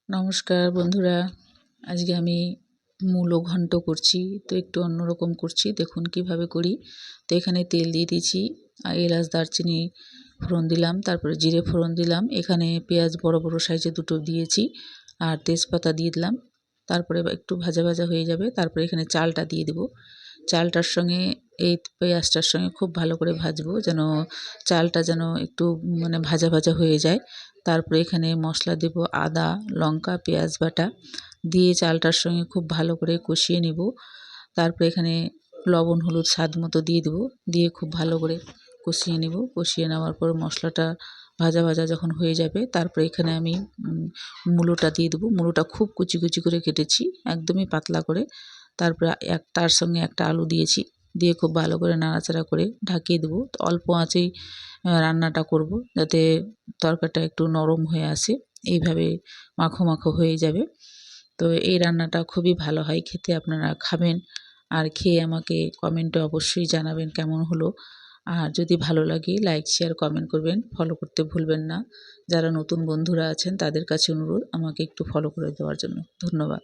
নমস্কার বন্ধুরা, আজকে আমি মূলো ঘন্ট করছি। তো একটু অন্যরকম করছি, দেখুন কিভাবে করি। তো এখানে তেল দিয়ে দিয়েছি, আর এলাচ দারচিনি ফোড়ন দিলাম, তারপরে জিরে ফোড়ন দিলাম। এখানে পেঁয়াজ বড় বড় সাইজে দুটো দিয়েছি, আর তেজপাতা দিয়ে দিলাম। তারপরে একটু ভাজা ভাজা হয়ে যাবে, তারপরে এখানে চালটা দিয়ে দেবো। চালটার সঙ্গে এই পেঁয়াজটার সঙ্গে খুব ভালো করে ভাজবো, যেন চালটা যেন একটু ভাজা ভাজা হয়ে যায়। তারপরে এখানে মশলা দেব, আদা লঙ্কা পেঁয়াজ বাটা দিয়ে চালটার সঙ্গে খুব ভালো করে কষিয়ে নেব। তারপরে এখানে লবণ হলুদ স্বাদ মতো দিয়ে দেবো, দিয়ে খুব ভালো করে কষিয়ে নেব। কষিয়ে নেওয়ার পর মশলাটা ভাজা ভাজা যখন হয়ে যাবে, তারপরে এখানে আমি মূলোটা দিয়ে দেবো। মূলোটা খুব কুচি কুচি করে কেটেছি, একদমই পাতলা করে। তারপরে তার সঙ্গে একটা আলু দিয়েছি, দিয়ে খুব ভালো করে নাড়াচাড়া করে ঢাকিয়ে দেবো। তো অল্প আঁচেই রান্নাটা করব, যাতে তরকারিটা একটু নরম হয়ে আসে, এইভাবে মাখো মাখো হয়ে যাবে। তো এই রান্নাটা খুবই ভালো হয় খেতে, আপনারা খাবেন আর খেয়ে আমাকে কমেন্টে অবশ্যই জানাবেন কেমন হলো। আর যদি ভালো লাগে লাইক শেয়ার কমেন্ট করবেন, ফলো করতে ভুলবেন না। যারা নতুন বন্ধুরা আছেন তাদের কাছে অনুরোধ আমাকে একটু ফলো করে দেওয়ার জন্য। ধন্যবাদ।